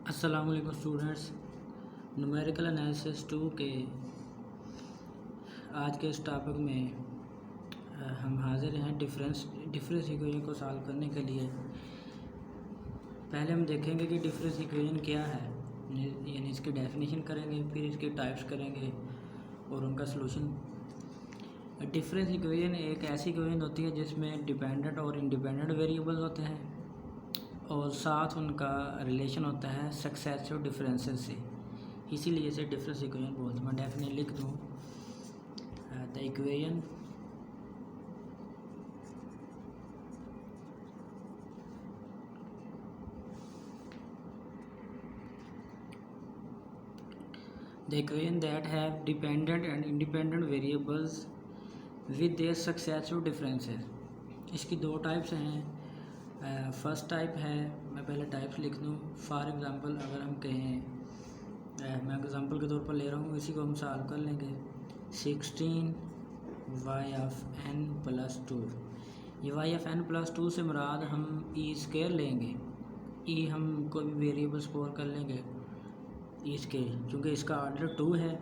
अस्सलाम वालेकुम students. Numerical analysis 2 के आज के इस टॉपिक में हम हाजिर हैं डिफरेंस इक्वेशन को सॉल्व करने के लिए। पहले हम देखेंगे कि डिफरेंस इक्वेशन क्या है, यानी इसकी डेफिनेशन करेंगे, फिर इसके टाइप्स करेंगे और उनका सलूशन। डिफरेंस इक्वेशन एक ऐसी इक्वेशन होती है जिसमें डिपेंडेंट और इंडिपेंडेंट वेरिएबल्स होते हैं और साथ उनका रिलेशन होता है सक्सेसिव डिफरेंसेस से, इसीलिए इसे डिफरेंस इक्वेशन बोलते हैं। मैं डेफिनेट लिख दूँ the equation that have dependent and independent variables with their successive differences। इसकी दो टाइप्स हैं। फर्स्ट टाइप है, मैं पहले टाइप्स लिख दूँ। फॉर एग्ज़ाम्पल अगर हम कहें, मैं एग्ज़ाम्पल के तौर पर ले रहा हूँ, इसी को हम सॉल्व कर लेंगे। 16y(n+2), ये y(n+2) से मुराद हम ई स्केयर लेंगे। ई हम कोई भी वेरिएबल स्टोर कर लेंगे ई स्केयर, क्योंकि इसका ऑर्डर 2 है।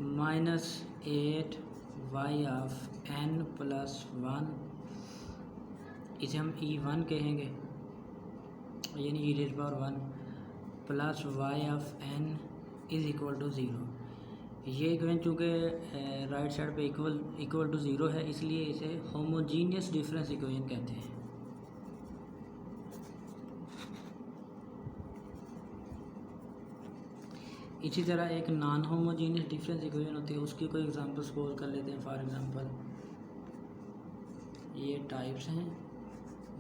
-8y(n+1), इसे हम e1 कहेंगे, यानी e⁻1 प्लस y(n)=0। ये इक्वेशन चूँकि राइट साइड पे इक्वल टू 0 है, इसलिए इसे होमोजीनियस डिफरेंस इक्वेशन कहते हैं। इसी तरह एक नॉन होमोजीनियस डिफरेंस इक्वेशन होती है, उसकी कोई एग्जांपल सपोज कर लेते हैं। फॉर एग्जांपल ये टाइप्स हैं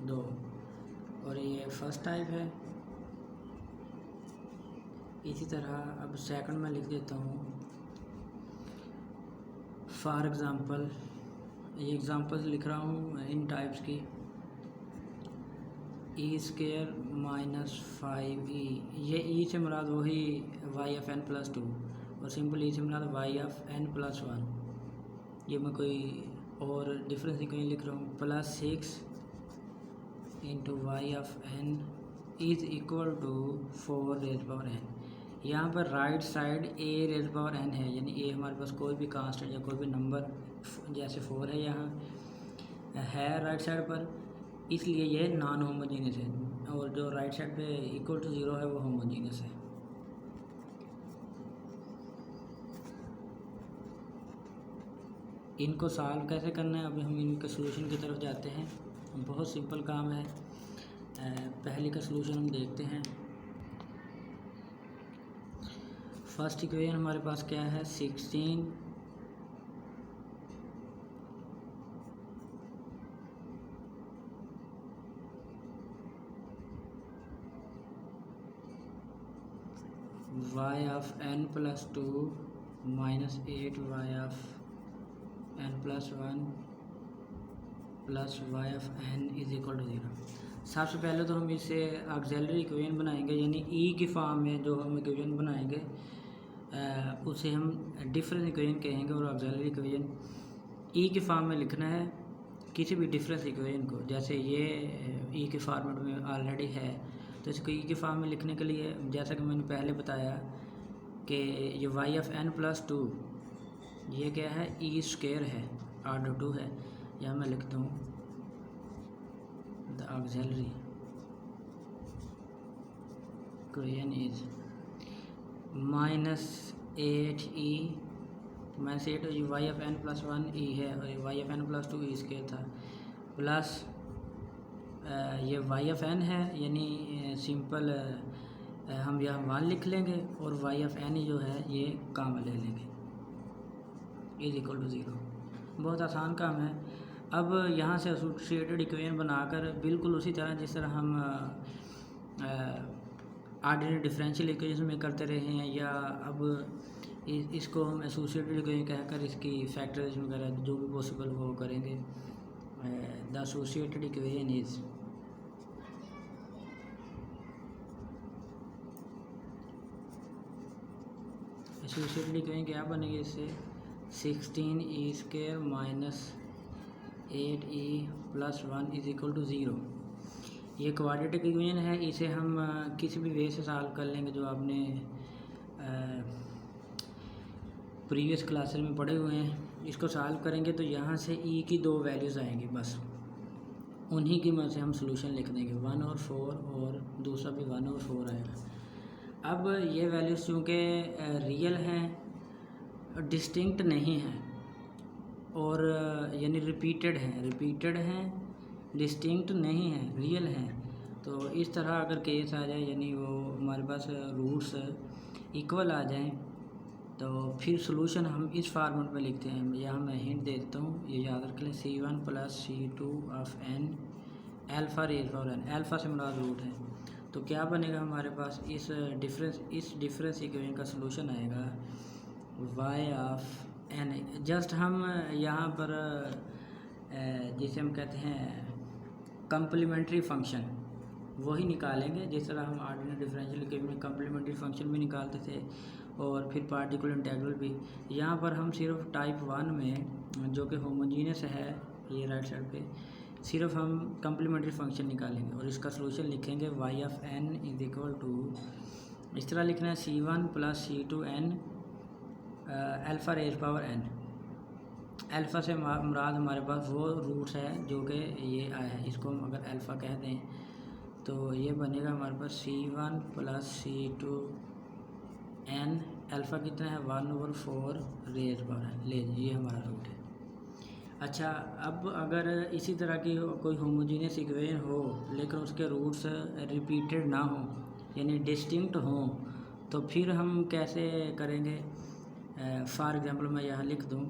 2 और ये फर्स्ट टाइप है। इसी तरह अब सेकंड में लिख देता हूँ। फॉर एग्जांपल ये एग्जांपल्स लिख रहा हूँ इन टाइप्स की। e² -5e, ये e से मुराद वही y(n+2) और सिंपल e से मुराद y(n+1). ये मैं कोई और डिफरेंस इक्वेशन लिख रहा हूँ। +6 × y(n)=4n। यहाँ पर राइट साइड a⁻n है, यानी a हमारे पास कोई भी कांस्टेंट या कोई भी नंबर जैसे 4 है यहाँ है राइट साइड पर, इसलिए ये नॉन होमोजीनियस है। और जो राइट साइड पे इक्वल टू 0 है वो होमोजीनियस है। इनको सॉल्व कैसे करना है, अभी हम इनके सलूशन की तरफ जाते हैं। बहुत सिंपल काम है। पहले का सलूशन हम देखते हैं। फर्स्ट इक्वेशन हमारे पास क्या है, 16 y(n+2) -8y(n+1) प्लस y(n)=0। सबसे पहले तो हम इसे ऑक्सिलरी इक्वेशन बनाएंगे, यानी ई की फॉर्म में जो हम इक्वेशन बनाएंगे उसे हम डिफरेंस इक्वेशन कहेंगे। और ऑक्सिलरी इक्वेशन ई की फॉर्म में लिखना है किसी भी डिफरेंस इक्वेशन को। जैसे ये ई के फॉर्मेट में ऑलरेडी है, तो इसको ई के फॉर्म में लिखने के लिए जैसा कि मैंने पहले बताया कि ये y(n+2) ये क्या है, e² है, ऑर्डर 2 है। यहाँ मैं लिखता हूँ the auxiliary equation is -8e -8 y(n+1) e है और y(n+2) e² था, प्लस ये y(n) है, यानी सिंपल हम यहाँ 1 लिख लेंगे और y(n) जो है ये काम ले लेंगे =0। बहुत आसान काम है। अब यहाँ से एसोसिएटेड इक्वेशन बनाकर बिल्कुल उसी तरह जिस तरह हम ऑर्डिनरी डिफरेंशियल इक्वेशन में करते रहे हैं, या अब इसको हम एसोसिएटेड इक्वेशन कहकर इसकी फैक्टराइजेशन वगैरह जो भी पॉसिबल वो करेंगे। The associated equation is associated equation क्या बनेगी इससे, 16e² -8e+1 =0। ये क्वाड्रेटिक इक्वेशन है, इसे हम किसी भी वे से सॉल्व कर लेंगे जो आपने प्रीवियस क्लासेस में पढ़े हुए हैं। इसको सॉल्व करेंगे तो यहाँ से ई की दो वैल्यूज़ आएंगी, बस उन्हीं की मदद से हम सॉल्यूशन लिख देंगे 1 और 4, और दूसरा भी 1 और 4 आएगा। अब ये वैल्यूज़ चूँकि रियल हैं, डिस्टिंक्ट नहीं हैं, और यानी रिपीटेड हैं, डिस्टिंक्ट नहीं हैं, रियल हैं, तो इस तरह अगर केस आ जाए, यानी वो हमारे पास रूट्स इक्वल आ जाएं, तो फिर सॉल्यूशन हम इस फार्मेट में लिखते हैं। यहाँ मैं हिंट दे देता हूँ, ये याद रख लें, C1 + C2 of n alpha raise power n, alpha से मुराद रूट है। तो क्या बनेगा हमारे पास, इस डिफरेंस इक्वेशन का सॉल्यूशन आएगा y ऑफ n। जस्ट हम यहाँ पर जिसे हम कहते हैं कम्प्लीमेंट्री फंक्शन वही निकालेंगे, जिस तरह हम ऑर्डिनरी डिफरेंशियल इक्वेशन में कम्प्लीमेंट्री फंक्शन भी निकालते थे और फिर पार्टिकुलर इंटीग्रल भी। यहाँ पर हम सिर्फ टाइप 1 में जो कि होमोजीनियस है, ये राइट साइड पे, सिर्फ हम कम्प्लीमेंट्री फंक्शन निकालेंगे और इसका सॉल्यूशन लिखेंगे y of n is equal to, इस तरह लिखना है C1 + C2 n alpha raise power n। Alpha से मुराद हमारे पास वो रूट्स है जो कि ये आया है, इसको हम अगर अल्फ़ा कह दें तो ये बनेगा हमारे पास C1 + C2 n, अल्फ़ा कितना है 1/4 रेज़ पावर n, ले ये हमारा रूट है। अच्छा, अब अगर इसी तरह की कोई होमोजीनियस इक्वेशन हो लेकिन उसके रूट्स रिपीटेड ना हो, यानी डिस्टिंक्ट हों, तो फिर हम कैसे करेंगे। फॉर एग्ज़ाम्पल मैं यहाँ लिख दूँ,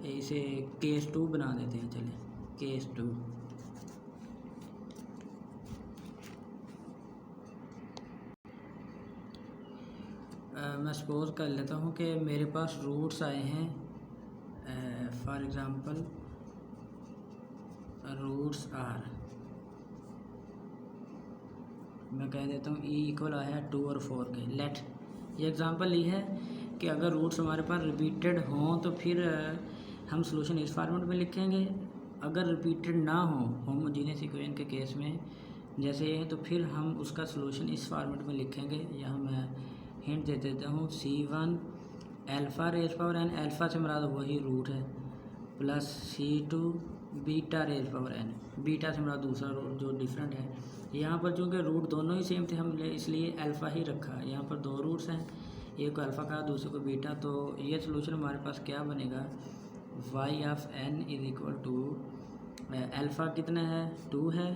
इसे केस 2 बना देते हैं, चलिए केस 2। मैं सपोज़ कर लेता हूँ कि मेरे पास रूट्स आए हैं, फॉर एग्ज़ाम्पल रूट्स आर, मैं कह देता हूँ ई इक्वल आया है 2 और 4 के। लेट, ये एग्ज़ाम्पल ली है कि अगर रूट्स हमारे पास रिपीटेड हों तो फिर हम सॉल्यूशन इस फॉर्मेट में लिखेंगे, अगर रिपीटेड ना हो होमोजीनियस इक्वेशन के केस में जैसे ये है, तो फिर हम उसका सॉल्यूशन इस फॉर्मेट में लिखेंगे। यहाँ मैं हिंट दे देता हूँ, C1 alpha raise power n, alpha से मुराद वही रूट है, plus C2 beta rays power n, beta से मुराद दूसरा रूट जो डिफरेंट है। यहाँ पर चूँकि रूट दोनों ही सेम थे, हमने इसलिए अल्फ़ा ही रखा। यहाँ पर दो रूट्स हैं, एक को अल्फ़ा कहा, दूसरे को बीटा, तो ये सॉल्यूशन हमारे पास क्या बनेगा, y of n is equal to, alpha कितना है 2 है,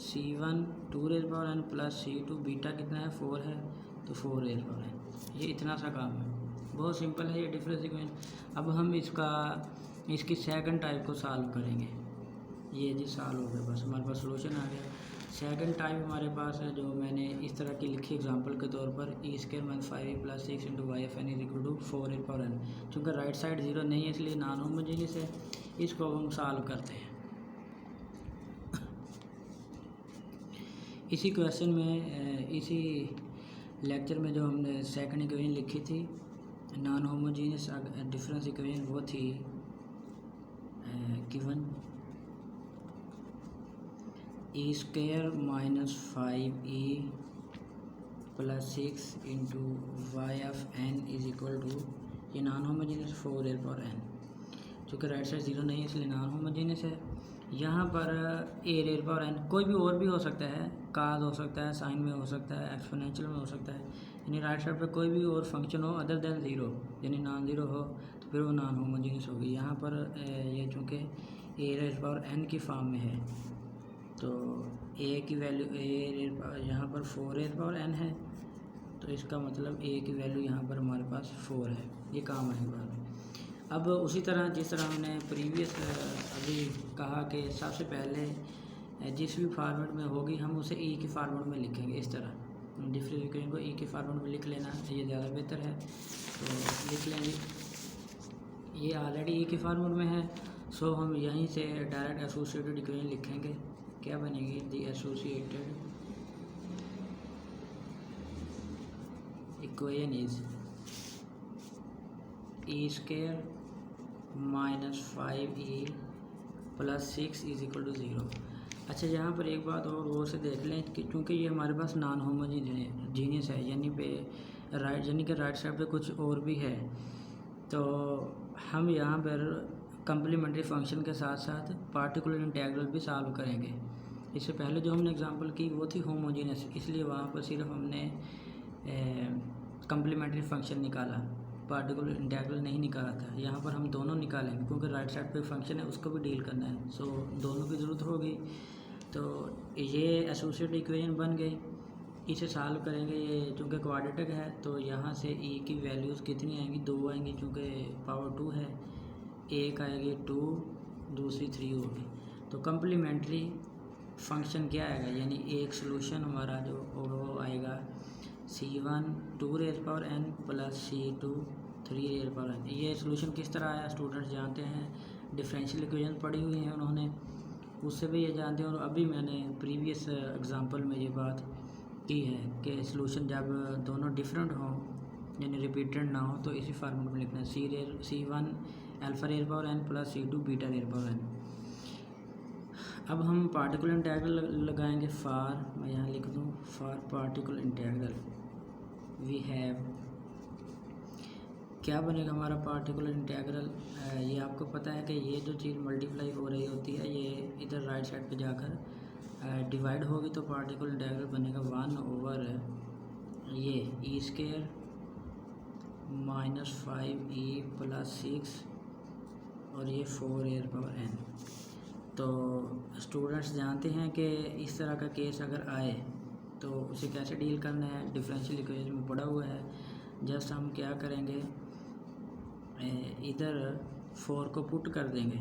C1 2 raise power n plus C2 beta कितना है 4 है, तो 4 रेज़ पावर n। ये इतना सा काम है, बहुत सिंपल है ये डिफरेंस इक्वेशन। अब हम इसकी सेकंड टाइप को सॉल्व करेंगे। ये जी सॉल्व हो गया, बस हमारे पास सॉल्यूशन आ गया। सेकंड टाइप हमारे पास है जो मैंने इस तरह की लिखी एग्जांपल के तौर पर, e² - 5a + 6 × y of n is equal to 4 rays power n। चूँकि राइट साइड 0 नहीं है इसलिए नॉन होमोजीनियस है, इसको हम सॉल्व करते हैं। इसी क्वेश्चन में, इसी लेक्चर में जो हमने सेकंड इक्वेशन लिखी थी नॉन होमोजीनियस डिफरेंस इक्वेशन, वो थी given e² - 5e + 6 × y of n is equal to, ये non homogeneous 4 rays power n। चूँकि राइट साइड 0 नहीं है इसलिए नॉन होमोजीनियस है। यहाँ पर a रेज़ पावर n कोई भी और भी हो सकता है, काज हो सकता है, साइन में हो सकता है, एक्सपोनेंशियल में हो सकता है, यानी राइट साइड पे कोई भी और फंक्शन हो अदर देन 0, यानी नॉन ज़ीरो हो, तो फिर वो नॉन होमोजीनियस होगी। यहाँ पर ये चूँकि a रेज़ पावर n की फॉर्म में है, तो a की वैल्यू यहाँ पर 4 रेज़ पावर n है, तो इसका मतलब a की वैल्यू यहाँ पर हमारे पास 4 है। ये काम आएगा बाद में। अब उसी तरह जिस तरह हमने प्रीवियस अभी कहा कि सबसे पहले जिस भी फार्मेट में होगी हम उसे e के फार्मेट में लिखेंगे। इस तरह डिफरेंस इक्वेशन को e के फार्मेट में लिख लेना, ये ज़्यादा बेहतर है, तो लिख लेंगे। ये ऑलरेडी e के फार्मेट में है, सो हम यहीं से डायरेक्ट एसोसिएटेड इक्वेशन लिखेंगे। क्या बनेगी, the associated equation is e² - 5e + 6 is equal to 0। अच्छा, यहाँ पर एक बात और गौर से देख लें कि चूँकि ये हमारे पास नॉन होमोजीनियस है, यानी कि राइट साइड पे कुछ और भी है, तो हम यहाँ पर कम्प्लीमेंट्री फंक्शन के साथ साथ पार्टिकुलर इंटीग्रल भी सॉल्व करेंगे। इससे पहले जो हमने एग्जांपल की वो थी होमोजीनियस, इसलिए वहाँ पर सिर्फ हमने कम्प्लीमेंट्री फंक्शन निकाला, पार्टिकुलर इंटीग्रल नहीं निकाला था। यहाँ पर हम दोनों निकालेंगे क्योंकि राइट साइड पे फंक्शन है, उसको भी डील करना है, सो दोनों की ज़रूरत होगी। तो ये एसोसिएट इक्वेशन बन गई, इसे सॉल्व करेंगे। ये चूँकि क्वाड्रेटिक है तो यहाँ से ई की वैल्यूज़ कितनी आएंगी, 2 आएंगी, चूँकि पावर 2 है, एक आएगी 2, दूसरी 3 होगी। तो कम्प्लीमेंट्री फंक्शन क्या आएगा, यानी एक सोल्यूशन हमारा जो वो आएगा C1 2n plus C2 3n। ये सोल्यूशन किस तरह आया स्टूडेंट्स जानते हैं, डिफरेंशियल इक्वेशन पढ़ी हुई हैं उन्होंने, उससे भी ये जानते हैं। और अभी मैंने प्रीवियस एग्जांपल में ये बात की है कि सोल्यूशन जब दोनों डिफरेंट हों, यानी रिपीटेड ना हो, तो इसी फार्मूले में लिखना है C1 alpha raise power n plus C2 beta raise power n। अब हम पार्टिकुलर इंटीग्रल लगाएंगे फॉर, मैं यहाँ लिख दूँ for particular integral we have, क्या बनेगा हमारा पार्टिकुलर इंटीग्रल। ये आपको पता है कि ये जो चीज़ मल्टीप्लाई हो रही होती है ये इधर राइट साइड पे जाकर डिवाइड होगी, तो पार्टिकुलर इंटीग्रल बनेगा 1/, ये E square minus 5e plus 6 और ये 4n। तो स्टूडेंट्स जानते हैं कि इस तरह का केस अगर आए तो उसे कैसे डील करना है, डिफरेंशियल इक्वेशन में पड़ा हुआ है। जस्ट हम क्या करेंगे, इधर 4 को पुट कर देंगे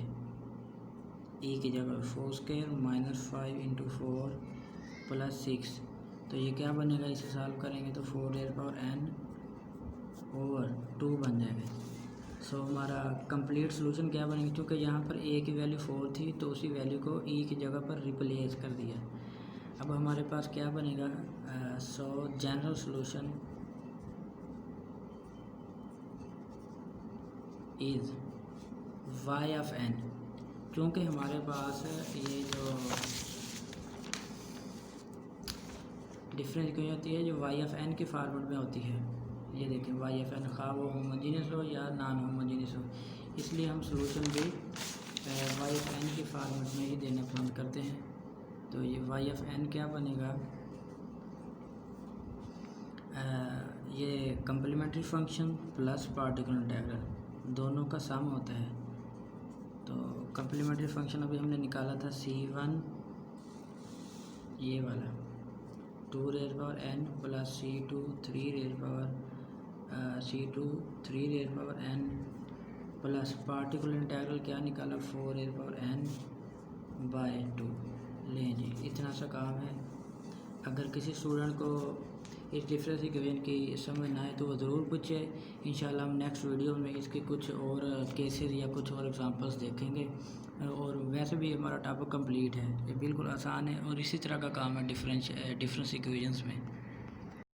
ई की जगह, 4 स्क्वायर माइनस 5 इंटू 4 प्लस 6, तो ये क्या बनेगा, इसे सॉल्व करेंगे तो 4n ओवर 2 बन जाएगा। सो हमारा कंप्लीट सोल्यूशन क्या बनेगा, क्योंकि यहाँ पर ए की वैल्यू 4 थी तो उसी वैल्यू को ई की जगह पर रिप्लेस कर दिया। अब हमारे पास क्या बनेगा, सो general solution is y of n। क्योंकि हमारे पास ये जो डिफरेंस इक्वेशन होती है जो y ऑफ n के फॉर्मेट में होती है, ये देखें y ऑफ n, खा वो होमोजीनियस हो या नॉन होमोजीनियस हो, इसलिए हम सोल्यूशन भी y ऑफ n के फॉर्मेट में ही देना पसंद करते हैं। तो ये y ऑफ n क्या बनेगा, ये complementary function plus particular integral दोनों का सम होता है। तो कम्प्लीमेंट्री फंक्शन अभी हमने निकाला था C1 ये वाला 2 raise power n plus C2 3 raise power n plus particular integral क्या निकाला 4 रेयर पावर n बाय 2। लें जी, इतना सा काम है। अगर किसी स्टूडेंट को इस डिफरेंस इक्वेशन की समझ ना आए तो वो ज़रूर पूछे। इंशाल्लाह हम नेक्स्ट वीडियो में इसके कुछ और केसेस या कुछ और एग्जांपल्स देखेंगे। और वैसे भी हमारा टॉपिक कंप्लीट है, ये बिल्कुल आसान है और इसी तरह का काम है डिफरेंस इक्वेशंस में।